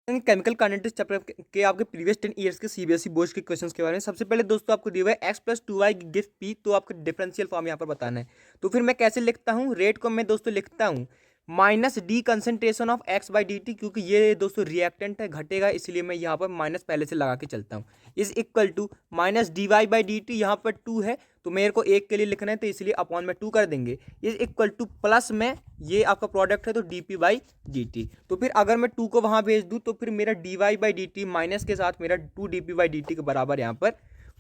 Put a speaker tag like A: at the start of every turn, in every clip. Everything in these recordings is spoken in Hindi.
A: केमिकल काइनेटिक्स चैप्टर के आपके प्रीवियस 10 ईयर्स के सीबीएसई बोर्ड के क्वेश्चंस के बारे में। सबसे पहले दोस्तों आपको दिया हुआ है X plus two Y give P, तो आपका डिफरेंशियल फॉर्म यहाँ पर बताना है। तो फिर मैं कैसे लिखता हूँ, रेट को मैं दोस्तों लिखता हूँ minus D concentration of x by D T, क्योंकि ये दोस्तों रिएक्टेंट है, घटेगा, इसलिए मैं यहाँ पर माइनस पहले से लगा के चलता हूँ। Is equal to minus D Y by D T, यहाँ पर टू है तो मेरे को एक के लिए लिखना है, तो इसलिए अपॉन में टू कर देंगे। इज इक्वल टू प्लस में ये आपका प्रोडक्ट है तो D P by D T. तो फिर अगर मैं टू को वहाँ भेज दूँ तो फिर मेरा D Y by D T minus के साथ मेरा two D P by D T के बराबर यहाँ पर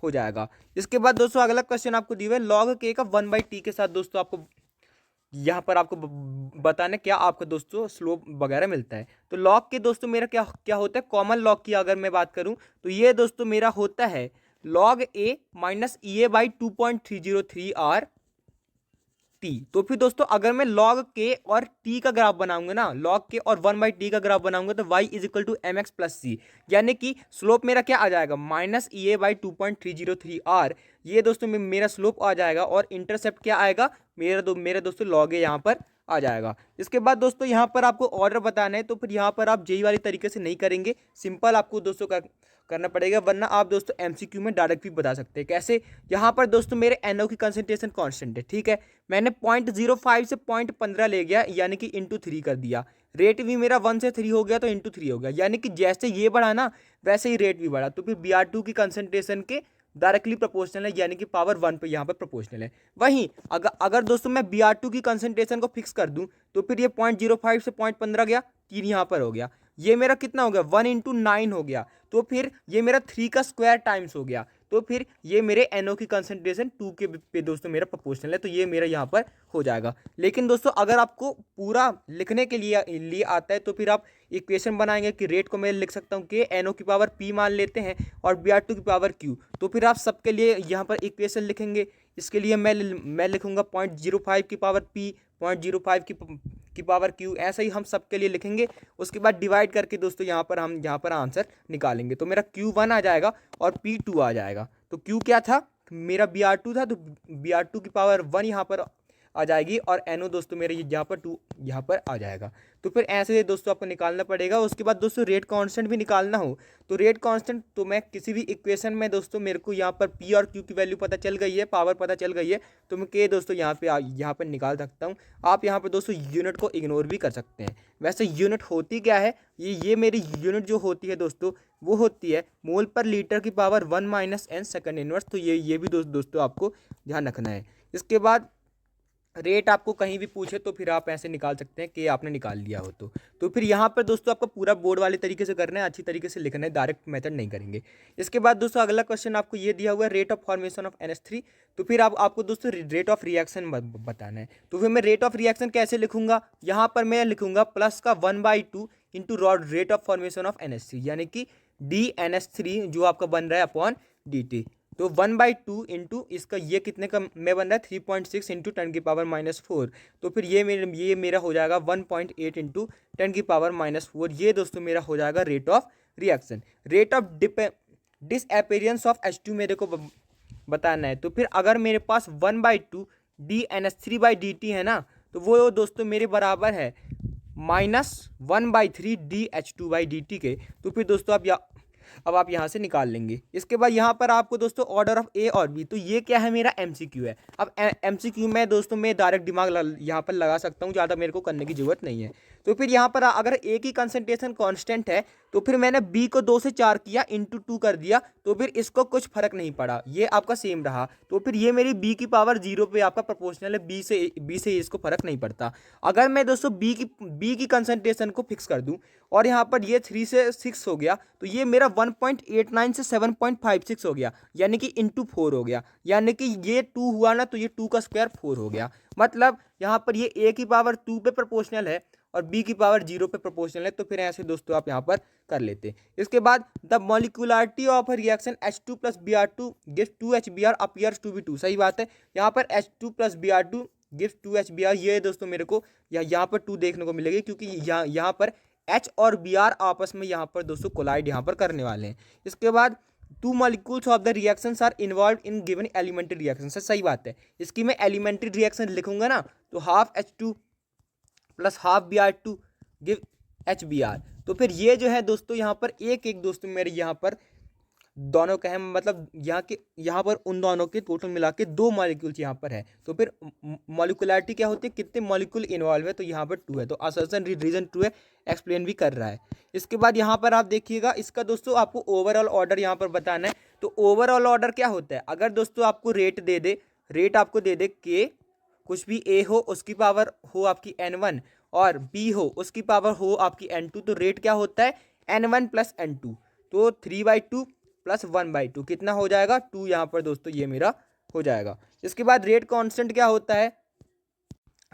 A: हो जाएगा। इसके बाद दोस्तों अगला क्वेश्चन आपको दिया है लॉग के का वन बाई टी के साथ। दोस्तों आपको यहाँ पर आपको बताना क्या आपका दोस्तों स्लोप वगैरह मिलता है। तो लॉग के दोस्तों मेरा क्या क्या होता है, कॉमन लॉग की अगर मैं बात करूँ तो ये दोस्तों मेरा होता है log A minus E A by 2.303 R T. तो फिर दोस्तों अगर मैं लॉग के और टी का ग्राफ बनाऊंगा ना, लॉग के और वन बाई टी का ग्राफ बनाऊंगा, तो y is equal to M X plus C, यानी कि स्लोप मेरा क्या आ जाएगा minus E A by 2.303 R. ये दोस्तों मेरा स्लोप आ जाएगा और इंटरसेप्ट क्या आएगा मेरे दोस्तों लॉग ए यहाँ पर आ जाएगा। इसके बाद दोस्तों यहाँ पर आपको ऑर्डर बताना है, तो फिर यहाँ पर आप जेई वाली तरीके से नहीं करेंगे, सिंपल आपको दोस्तों करना पड़ेगा, वरना आप दोस्तों एमसीक्यू में डायरेक्ट भी बता सकते हैं। कैसे, यहाँ पर दोस्तों मेरे एनओ की कंसंट्रेशन कांस्टेंट है, ठीक है, मैंने 0.05 से 0.15 ले गया, यानी कि इंटू 3 कर दिया। रेट भी मेरा 1 से 3 हो गया तो इंटू 3 हो गया, यानी कि जैसे ये बढ़ा ना वैसे ही रेट भी बढ़ा। तो फिर Br2 की कंसंट्रेशन के डायरेक्टली प्रोपोर्शनल है, यानी कि पावर 1 पे यहाँ पर प्रोपोर्शनल है। वहीं अगर दोस्तों मैं Br2 की कंसंट्रेशन को फिक्स कर दूं तो फिर ये 0.05 से 0.15 गया, 3 यहाँ पर हो गया, ये मेरा कितना हो गया 1 इंटू 9 हो गया, तो फिर ये मेरा 3 का स्क्वायर टाइम्स हो गया, तो फिर ये मेरे एनओ की कंसंट्रेशन 2 के पे दोस्तों मेरा प्रोपोर्शनल है, तो ये मेरा यहाँ पर हो जाएगा। लेकिन दोस्तों अगर आपको पूरा लिखने के लिए आता है तो फिर आप इक्वेशन बनाएंगे कि रेट को मैं लिख सकता हूँ कि एनओ की पावर पी मान लेते हैं और Br2 की पावर क्यू, तो फिर आप सबके लिए यहाँ पर इक्वेशन लिखेंगे। इसके लिए मैं लिखूंगा 0.05 की पावर पी, 0.05 की पावर क्यू, ऐसा ही हम सबके लिए लिखेंगे। उसके बाद डिवाइड करके दोस्तों हम यहाँ पर आंसर निकालेंगे, तो मेरा Q1 आ जाएगा और P2 आ जाएगा। तो Q क्या था, मेरा Br2 था, तो Br2 की पावर 1 यहाँ पर आ जाएगी और NO दोस्तों मेरे यहाँ पर 2 यहाँ पर आ जाएगा। तो फिर ऐसे दोस्तों आपको निकालना पड़ेगा। उसके बाद दोस्तों रेट कांस्टेंट भी निकालना हो तो रेट कांस्टेंट तो मैं किसी भी इक्वेशन में दोस्तों मेरे को यहाँ पर P और Q की वैल्यू पता चल गई है, पावर पता चल गई है, तो मैं के दोस्तों यहाँ पर निकाल सकता हूँ। आप यहाँ पर दोस्तों यूनिट को इग्नोर भी कर सकते हैं। वैसे यूनिट होती क्या है, ये मेरी यूनिट जो होती है दोस्तों वो होती है मोल पर लीटर की power 1 minus n second inverse. तो ये भी दोस्तों आपको ध्यान रखना है। इसके बाद रेट आपको कहीं भी पूछे तो फिर आप ऐसे निकाल सकते हैं कि आपने निकाल लिया हो तो फिर यहाँ पर दोस्तों आपको पूरा बोर्ड वाले तरीके से करना है, अच्छी तरीके से लिखना है, डायरेक्ट मेथड नहीं करेंगे। इसके बाद दोस्तों अगला क्वेश्चन आपको ये दिया हुआ है rate of formation of NH3। तो फिर आपको दोस्तों रेट ऑफ रिएक्शन बताना है। तो फिर मैं रेट ऑफ रिएक्शन कैसे लिखूंगा, यहाँ पर मैं लिखूंगा प्लस का 1/2 into rate of formation of NH3, यानी कि DNH3 जो आपका बन रहा है अपॉन DT। तो 1/2 इंटू इसका ये कितने का में बन रहा है 3.6 इंटू 10⁻⁴। तो फिर ये मेरा हो जाएगा 1.8 इंटू 10⁻⁴। ये दोस्तों मेरा हो जाएगा rate of reaction. Rate of disappearance of H2 मेरे को बताना है। तो फिर अगर मेरे पास 1/2 DNH3/dt है ना, तो वो दोस्तों मेरे बराबर है -1/3 DH2/dt के। तो फिर दोस्तों अब आप यहाँ से निकाल लेंगे। इसके बाद यहाँ पर आपको दोस्तों ऑर्डर ऑफ ए और बी, तो ये क्या है मेरा एमसीक्यू है। अब एमसीक्यू में दोस्तों मैं डायरेक्ट दिमाग यहाँ पर लगा सकता हूँ, ज़्यादा मेरे को करने की जरूरत नहीं है। तो फिर यहाँ पर अगर ए की कंसंट्रेशन कांस्टेंट है तो फिर मैंने बी को 2 से 4 किया इंटू 2 कर दिया, तो फिर इसको कुछ फर्क नहीं पड़ा, ये आपका सेम रहा। तो फिर ये मेरी बी की पावर 0 पे आपका प्रोपोर्शनल है, बी से इसको फर्क नहीं पड़ता। अगर मैं दोस्तों बी की कंसंट्रेशन को फिक्स कर दूं और यहाँ पर ये 3 से 6 हो गया, तो ये मेरा 1.89 से 7.56 हो गया, यानी कि इंटू 4 हो गया, यानी कि ये 2 हुआ ना तो ये 2 का स्क्वायर 4 हो गया। मतलब यहाँ पर ये ए की पावर 2 पे प्रोपोर्शनल है और बी की पावर 0 पे प्रोपोर्शनल है। तो फिर ऐसे दोस्तों आप यहाँ पर कर लेते हैं। इसके बाद the molecularity of reaction H2 plus Br2 gives 2HBr appears to be 2। सही बात है, यहाँ पर H2 plus Br2 gives 2HBr, ये दोस्तों मेरे को यहाँ पर 2 देखने को मिलेगी, क्योंकि यहाँ पर H और Br आपस में यहाँ पर दोस्तों कोलाइड यहाँ पर करने वाले हैं। इसके बाद 2 molecules of the reactions are involve in given elementary reaction. सही बात है, इसकी मैं एलिमेंट्री रिएक्शन लिखूंगा ना, तो half H2 plus half Br2 give HBr। तो फिर ये जो है दोस्तों यहाँ पर एक एक दोस्तों मेरे यहाँ पर दोनों का है, मतलब यहाँ पर उन दोनों के टोटल मिला के 2 मॉलिक्यूल्स यहाँ पर है। तो फिर मॉलिकुलरिटी क्या होती है, कितने मॉलिक्यूल इन्वॉल्व है, तो यहाँ पर 2 है, तो असर्शन रीजन 2 है, एक्सप्लेन भी कर रहा है। इसके बाद यहाँ पर आप देखिएगा, इसका दोस्तों आपको ओवरऑल ऑर्डर यहाँ पर बताना है। तो ओवरऑल ऑर्डर क्या होता है, अगर दोस्तों आपको रेट दे दे, रेट आपको दे दे के, कुछ भी ए हो उसकी पावर हो आपकी n1 और बी हो उसकी पावर हो आपकी n2, तो रेट क्या होता है n1 प्लस n2, तो 3/2 प्लस 1/2 कितना हो जाएगा 2, यहाँ पर दोस्तों ये मेरा हो जाएगा। इसके बाद रेट कांस्टेंट क्या होता है,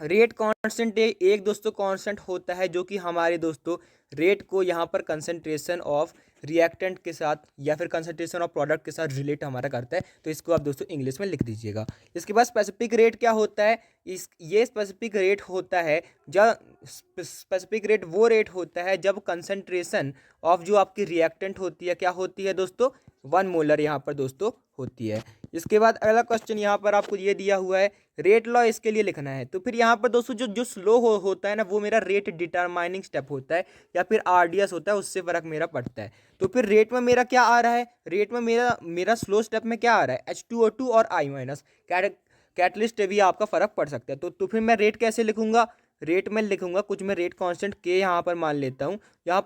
A: रेट कांस्टेंट एक दोस्तों कांस्टेंट होता है जो कि हमारे दोस्तों रेट को यहाँ पर कंसंट्रेशन ऑफ रिएक्टेंट के साथ या फिर कंसंट्रेशन ऑफ प्रोडक्ट के साथ रिलेट हमारा करता है, तो इसको आप दोस्तों इंग्लिश में लिख दीजिएगा। इसके बाद स्पेसिफिक रेट क्या होता है, ये स्पेसिफिक रेट होता है जब स्पेसिफिक रेट वो रेट होता है जब कंसंट्रेशन ऑफ जो आपकी रिएक्टेंट होती है क्या होती है दोस्तों 1 मोलर यहाँ पर दोस्तों होती है। इसके बाद अगला क्वेश्चन यहाँ पर आपको ये दिया हुआ है, रेट लॉ इसके लिए लिखना है। तो फिर यहाँ पर दोस्तों जो स्लो होता है ना, वो मेरा रेट डिटरमाइनिंग स्टेप होता है या फिर RDS होता है, उससे फर्क मेरा पड़ता है। तो फिर रेट में मेरा क्या आ रहा है, रेट में मेरा स्लो स्टेप में क्या आ रहा है H2O2 और I- कैटलिस्ट भी आपका फर्क पड़ सकता है। तो फिर मैं रेट कैसे लिखूंगा, रेट में लिखूंगा कुछ, मैं रेट कांस्टेंट के यहाँ पर मान लेता हूँ, यहाँ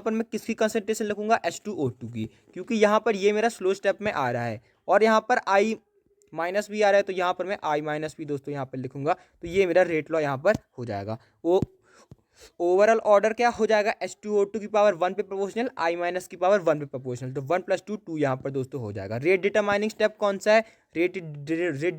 A: पर मैं किसकी कंसंट्रेशन लिखूंगा H2O2 की, क्योंकि यहाँ पर ये मेरा स्लो स्टेप में आ रहा है और यहाँ पर I माइनस भी आ रहा है, तो यहाँ पर मैं I माइनस भी दोस्तों यहाँ पर लिखूंगा, तो ये मेरा रेट लॉ यहाँ पर हो जाएगा। वो ओवरऑल ऑर्डर क्या हो जाएगा H2O2 की पावर 1 पे प्रोपोर्शनल, I माइनस की पावर 1 पे प्रोपोर्शनल, तो 1 + 2 2 यहाँ पर दोस्तों हो जाएगा। रेट डिटरमाइनिंग स्टेप कौन सा है, रेट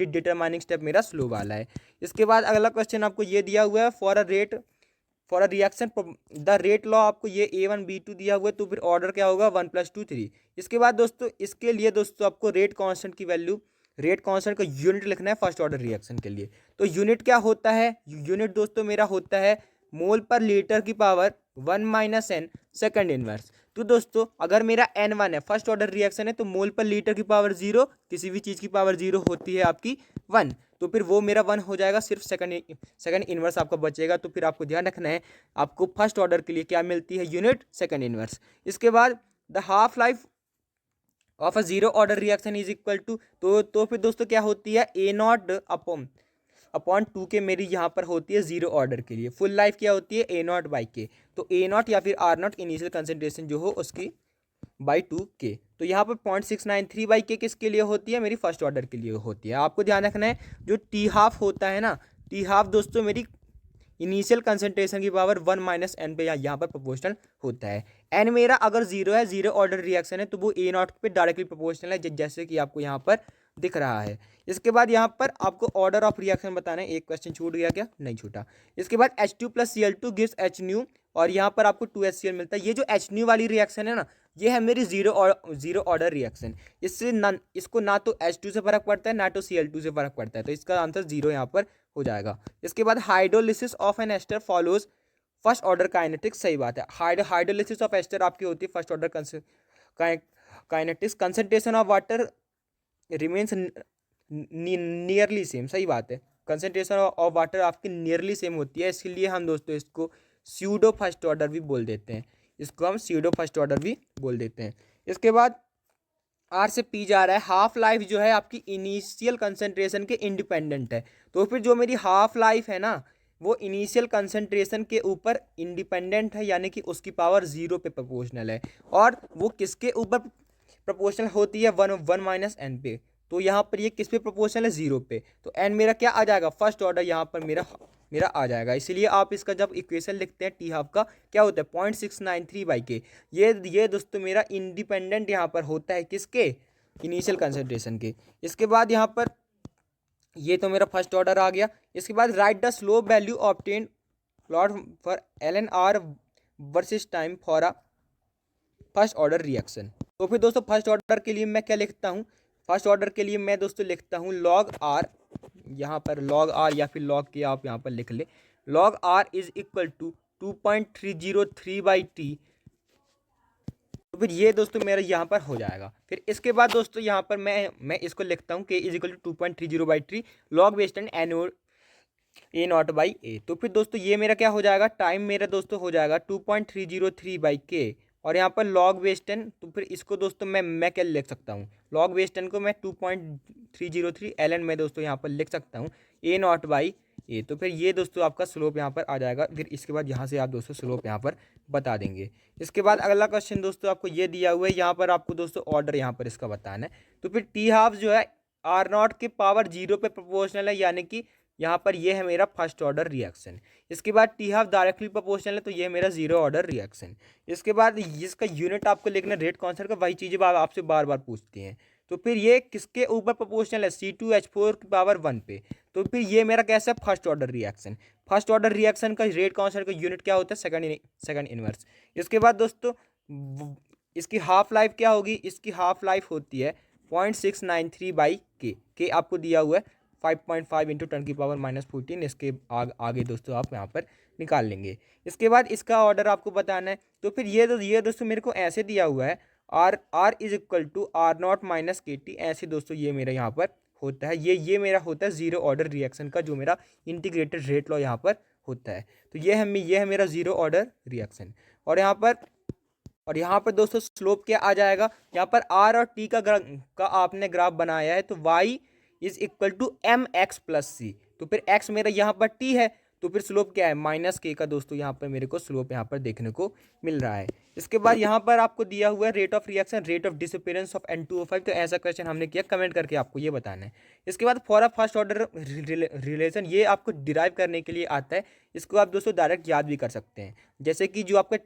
A: डिटरमाइनिंग स्टेप मेरा स्लो वाला है। इसके बाद अगला क्वेश्चन आपको ये दिया हुआ है, for a reaction the rate law, आपको ये A1 B2 दिया हुआ है, तो फिर ऑर्डर क्या होगा 1 + 2 3। इसके बाद दोस्तों इसके लिए दोस्तों आपको रेट कांस्टेंट की वैल्यू, रेट कांस्टेंट का यूनिट लिखना है फर्स्ट ऑर्डर रिएक्शन के लिए। तो यूनिट क्या होता है, यूनिट दोस्तों मेरा होता है मोल पर लीटर की पावर 1 - n सेकंड इनवर्स। तो दोस्तों अगर मेरा n1 है, फर्स्ट ऑर्डर रिएक्शन है, तो मोल पर लीटर की पावर 0, किसी भी चीज़ की पावर 0 होती है आपकी 1, तो फिर वो मेरा 1 हो जाएगा, सिर्फ सेकंड इनवर्स आपका बचेगा। तो फिर आपको ध्यान रखना है, आपको फर्स्ट ऑर्डर के लिए क्या मिलती है यूनिट, सेकंड इनवर्स। इसके बाद the half life of a zero order reaction is equal to, तो फिर दोस्तों क्या होती है A0 अपॉन 2 के मेरी यहाँ पर होती है जीरो ऑर्डर के लिए। फुल लाइफ क्या होती है A0/K, तो A0 या फिर R0 इनिशियल कंसंट्रेशन जो हो उसकी /2K। तो यहाँ पर 0.693/K किसके लिए होती है, मेरी फर्स्ट ऑर्डर के लिए होती है। आपको ध्यान रखना है जो T½ होता है ना, T½ दोस्तों मेरी इनिशियल कंसंट्रेशन की पावर 1 - n पे यहाँ पर प्रोपोर्शनल होता है। n मेरा अगर 0 है, जीरो ऑर्डर रिएक्शन है, तो वो A0 पे डायरेक्टली प्रोपोर्शनल है, जैसे कि आपको यहाँ पर दिख रहा है। इसके बाद यहाँ पर आपको ऑर्डर ऑफ रिएक्शन बताना है। एक क्वेश्चन छूट गया क्या, नहीं छूटा। इसके बाद H2 + Cl2 गिव्स HNu, और यहाँ पर आपको 2HCl मिलता है। ये जो HNu वाली रिएक्शन है ना, ये है मेरी जीरो ऑर्डर रिएक्शन। इसको ना तो H2 से फर्क पड़ता है, ना तो Cl2 से फर्क पड़ता है, तो इसका आंसर 0 यहाँ पर हो जाएगा। इसके बाद hydrolysis of an ester follows first order kinetics, सही बात है। हाइड्रोलिसिस ऑफ एस्टर आपकी होती है first order kinetics. Concentration of water remains nearly same, सही बात है। कंसंट्रेशन ऑफ वाटर आपकी नियरली सेम होती है, इसलिए हम दोस्तों इसको स्यूडो फर्स्ट ऑर्डर भी बोल देते हैं, इसको हम स्यूडो फर्स्ट ऑर्डर भी बोल देते हैं। इसके बाद R से P जा रहा है, हाफ लाइफ जो है आपकी इनिशियल कंसंट्रेशन के इंडिपेंडेंट है। तो फिर जो मेरी हाफ लाइफ है ना, वो इनिशियल कंसंट्रेशन के ऊपर इंडिपेंडेंट है, यानी कि उसकी पावर 0 पे प्रोपोर्शनल है, और वो किसके ऊपर प्रोपोर्शनल होती है 1 - n पे। तो यहाँ पर ये किस पे प्रोपोर्शनल है 0 पे, तो n मेरा क्या आ जाएगा, फर्स्ट ऑर्डर यहाँ पर मेरा आ जाएगा। इसीलिए आप इसका जब इक्वेशन लिखते हैं T½ का क्या होता है 0.693/K। ये दोस्तों मेरा इंडिपेंडेंट यहाँ पर होता है किसके, इनिशियल कंसंट्रेशन के। इसके बाद यहाँ पर ये तो मेरा फर्स्ट ऑर्डर आ गया। इसके बाद right the slope value obtain plot for ln/r versus time for a first order reaction. तो फिर दोस्तों फर्स्ट ऑर्डर के लिए मैं क्या लिखता हूँ, फर्स्ट ऑर्डर के लिए मैं दोस्तों लिखता हूँ log r, यहाँ पर log r या फिर log के आप यहाँ पर लिख ले, log r is equal to 2.303/t। तो फिर ये दोस्तों मेरा यहाँ पर हो जाएगा। फिर इसके बाद दोस्तों यहाँ पर मैं इसको लिखता हूँ k is equal to 2.30/3 log west and A nought by A. तो फिर दोस्तों ये मेरा क्या हो जाएगा, टाइम मेरा दोस्तों हो जाएगा 2.303/k, और यहाँ पर लॉग बेस 10, तो फिर इसको दोस्तों मैं क्या लिख सकता हूँ, लॉग बेस 10 को मैं 2.303 ln में दोस्तों यहाँ पर लिख सकता हूँ ए नॉट बाई ए। तो फिर ये दोस्तों आपका स्लोप यहाँ पर आ जाएगा। फिर इसके बाद यहाँ से आप दोस्तों स्लोप यहाँ पर बता देंगे। इसके बाद अगला क्वेश्चन दोस्तों आपको ये दिया हुआ है, यहाँ पर आपको दोस्तों ऑर्डर यहाँ पर इसका बताना है। तो फिर टी हाफ जो है आर नॉट के पावर 0 पे प्रोपोर्शनल है, यानी कि यहाँ पर ये है मेरा फर्स्ट ऑर्डर रिएक्शन। इसके बाद टी हाफ डायरेक्टली प्रोपोर्शनल है, तो ये है मेरा जीरो ऑर्डर रिएक्शन। इसके बाद इसका यूनिट आपको लिखना रेट कॉन्स्टेंट का, वही चीज़ें आपसे बार बार पूछती हैं। तो फिर ये किसके ऊपर प्रोपोर्शनल है, C2H4 की पावर 1 पे। तो फिर ये मेरा कैसा है, first order reaction. First order reaction का रेट कॉन्स्टेंट का यूनिट क्या होता है, सेकंड इनवर्स। इसके बाद दोस्तों इसकी हाफ लाइफ क्या होगी, इसकी हाफ लाइफ होती है 0.693/k। के आपको दिया हुआ है 5.5 इंटू 10⁻⁻14। इसके आगे दोस्तों आप यहाँ पर निकाल लेंगे। इसके बाद इसका ऑर्डर आपको बताना है। तो फिर ये दोस्तों मेरे को ऐसे दिया हुआ है, R is equal to R0 - KT। ऐसे दोस्तों ये मेरा यहाँ पर होता है, ये मेरा होता है जीरो ऑर्डर रिएक्शन का जो मेरा इंटीग्रेटेड रेट लॉ यहाँ पर होता है। तो ये है मेरा जीरो ऑर्डर रिएक्शन। और यहाँ पर दोस्तों स्लोप क्या आ जाएगा, यहाँ पर R और T का आपने ग्राफ बनाया है, तो Y is equal to mx+c। तो फिर x मेरा यहाँ पर T है, तो फिर स्लोप क्या है, -k का दोस्तों यहाँ पर मेरे को स्लोप यहाँ पर देखने को मिल रहा है। इसके बाद यहाँ पर आपको दिया हुआ है rate of reaction, rate of disappearance of N2O5। तो ऐसा क्वेश्चन हमने किया, कमेंट करके आपको ये बताना है। इसके बाद for a first order relation, ये आपको डिराइव करने के लिए आता है। इसको आप दोस्तों डायरेक्ट याद भी कर सकते हैं, जैसे कि जो आपका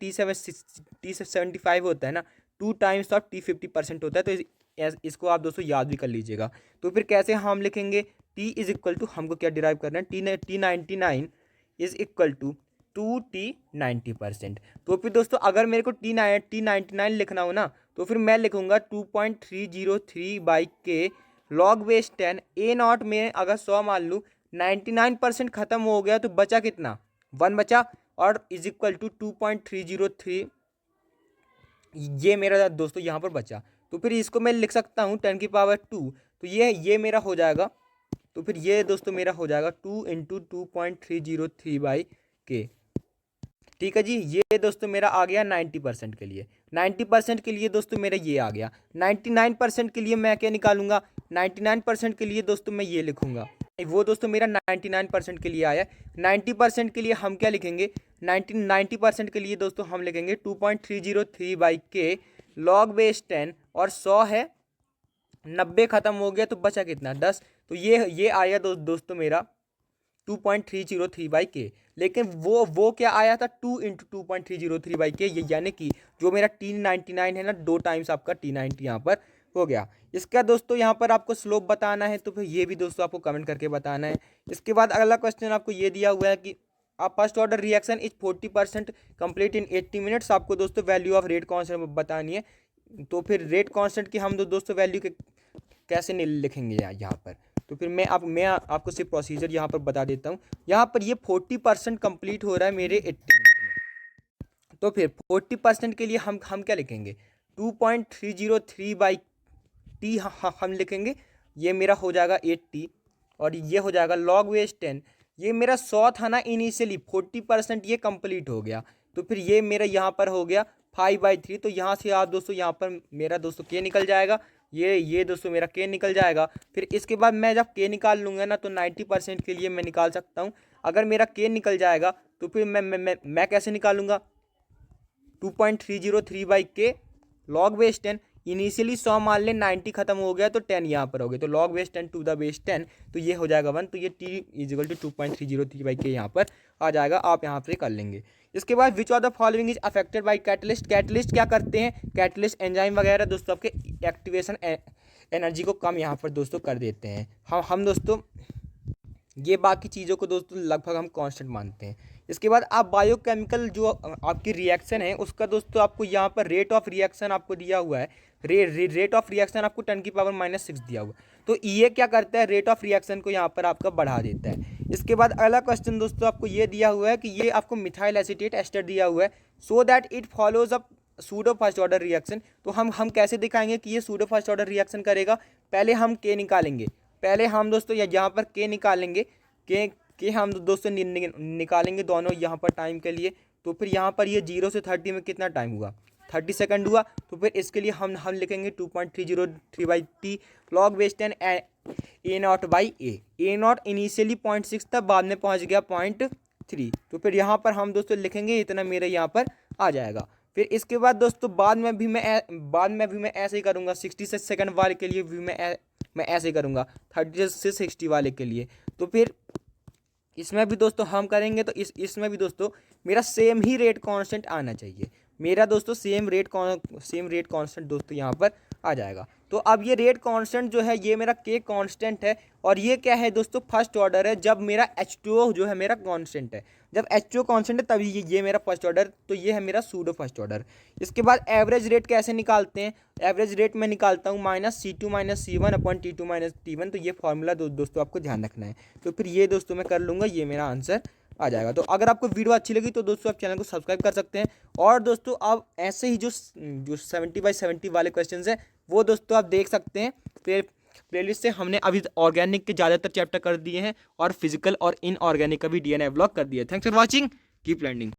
A: T75 होता है ना, 2 टाइम्स ऑफ T50% होता है। तो इसको आप दोस्तों याद भी कर लीजिएगा। तो फिर कैसे हम लिखेंगे, T इज इक्वल टू, हमको क्या डिराइव करना है, T99 is equal to 2T90%। तो फिर दोस्तों अगर मेरे को T99 लिखना हो ना, तो फिर मैं लिखूंगा 2.303/k log base 10। A not में अगर 100 मान लूँ, 99% खत्म हो गया तो बचा कितना, 1 बचा, और इज इक्वल टू 2.303 ये मेरा दोस्तों यहाँ पर बचा। तो फिर इसको मैं लिख सकता हूँ 10⁻²। तो ये मेरा हो जाएगा। तो फिर ये दोस्तों मेरा हो जाएगा 2 इंटू 2.303/k। ठीक है जी। ये दोस्तों मेरा आ गया 90% के लिए। 90% के लिए दोस्तों मेरा ये आ गया। 99% के लिए मैं क्या निकालूंगा, 99% के लिए दोस्तों मैं ये लिखूंगा, वो दोस्तों मेरा 99% के लिए आया। 90% के लिए हम क्या लिखेंगे, 90% के लिए दोस्तों हम लिखेंगे 2.303/k लॉग बेस 10, और 100 है, 90 खत्म हो गया तो बचा कितना, 10। तो ये आया दोस्तों मेरा 2.303/k। लेकिन वो क्या आया था, 2 इंटू 2.303/k, ये यानी कि जो मेरा T99 है ना, 2 टाइम्स आपका T90 यहाँ पर हो गया। इसका दोस्तों यहाँ पर आपको स्लोप बताना है, तो फिर ये भी दोस्तों आपको कमेंट करके बताना है। इसके बाद अगला क्वेश्चन आपको ये दिया हुआ है कि आप first order reaction is 40% complete in 80 minutes. आपको दोस्तों वैल्यू ऑफ रेट कॉन्स्टेंट बतानी है। तो फिर रेट कॉन्स्टेंट की हम दोस्तों वैल्यू के कैसे लिखेंगे यहाँ पर। तो फिर मैं आपको सिर्फ प्रोसीजर यहाँ पर बता देता हूँ। यहाँ पर ये 40% कंप्लीट हो रहा है मेरे 80 मिनट में। तो फिर 40% के लिए हम क्या लिखेंगे, 2.303/t हम लिखेंगे। ये मेरा हो जाएगा 80, और ये हो जाएगा लॉग बेस 10। ये मेरा 100 था ना इनिशियली, 40% ये कंप्लीट हो गया। तो फिर ये मेरा यहाँ पर हो गया 5/3। तो यहाँ से आप दोस्तों यहाँ पर मेरा दोस्तों के निकल जाएगा, ये दोस्तों मेरा के निकल जाएगा। फिर इसके बाद मैं जब के निकाल लूँगा ना, तो 90% के लिए मैं निकाल सकता हूँ। अगर मेरा के निकल जाएगा तो फिर मैं कैसे निकालूंगा, 2.303/k लॉग बेस 10। इनिशियली 100 मान लें, 90 खत्म हो गया तो 10 यहाँ पर हो गया, तो log base 10 to the base 10, तो ये हो जाएगा 1। तो ये T is equal to 2.303/k यहाँ पर आ जाएगा। आप यहाँ पर कर लेंगे। इसके बाद which of the following is affected by catalyst. Catalyst क्या करते हैं, कैटलिस्ट एंजाइम वगैरह दोस्तों आपके एक्टिवेशन एनर्जी को कम यहाँ पर दोस्तों कर देते हैं। हम दोस्तों ये बाकी चीज़ों को दोस्तों लगभग हम कांस्टेंट मानते हैं। इसके बाद आप बायोकेमिकल जो आपकी रिएक्शन है उसका दोस्तों आपको यहाँ पर रेट ऑफ रिएक्शन आपको दिया हुआ है। रेट ऑफ रिएक्शन आपको 10⁻⁻6 दिया हुआ है। तो ये क्या करता है, रेट ऑफ रिएक्शन को यहाँ पर आपका बढ़ा देता है। इसके बाद अगला क्वेश्चन दोस्तों आपको ये दिया हुआ है कि ये आपको मिथाइल एसीटेट एस्टर दिया हुआ है, so that it follows up pseudo first order reaction. तो हम कैसे दिखाएंगे कि ये सूडो फर्स्ट ऑर्डर रिएक्शन करेगा। पहले हम के निकालेंगे, पहले हम दोस्तों यहाँ पर के निकालेंगे। के हम दोस्तों निकालेंगे दोनों यहाँ पर टाइम के लिए। तो फिर यहाँ पर ये 0 से 30 में कितना टाइम हुआ, 30 सेकंड हुआ। तो फिर इसके लिए हम लिखेंगे 2.303/t log base 10 A nought by A not initially 0.6 था, बाद में पहुँच गया 0.3। तो फिर यहाँ पर हम दोस्तों लिखेंगे इतना, मेरे यहाँ पर आ जाएगा। फिर इसके बाद दोस्तों बाद में भी मैं ऐसे ही करूँगा, 60 सेकंड वाले के लिए भी मैं ऐसे ही करूँगा, 30 से 60 वाले के लिए। तो फिर इसमें भी दोस्तों हम करेंगे तो इसमें भी दोस्तों मेरा सेम ही रेट कांस्टेंट आना चाहिए, मेरा दोस्तों सेम रेट कांस्टेंट दोस्तों यहाँ पर आ जाएगा। तो अब ये रेट कांस्टेंट जो है ये मेरा के कांस्टेंट है, और ये क्या है दोस्तों, फर्स्ट ऑर्डर है। जब मेरा H2O जो है मेरा कांस्टेंट है, जब H2O कांस्टेंट है तभी ये मेरा फर्स्ट ऑर्डर, तो ये है मेरा सूडो फर्स्ट ऑर्डर। इसके बाद एवरेज रेट कैसे निकालते हैं, एवरेज रेट मैं निकालता हूँ -C2-C1/T2-T1। तो ये फॉर्मूला दोस्तों आपको ध्यान रखना है। तो फिर ये दोस्तों मैं कर लूँगा, ये मेरा आंसर आ जाएगा। तो अगर आपको वीडियो अच्छी लगी तो दोस्तों आप चैनल को सब्सक्राइब कर सकते हैं। और दोस्तों आप ऐसे ही जो 70/70 वाले क्वेश्चन है वो दोस्तों आप देख सकते हैं। फिर प्लेलिस्ट से हमने अभी ऑर्गेनिक के ज़्यादातर चैप्टर कर दिए हैं, और फिजिकल और इनऑर्गेनिक का भी DNA व्लॉग कर दिया है। Thanks for watching, keep learning.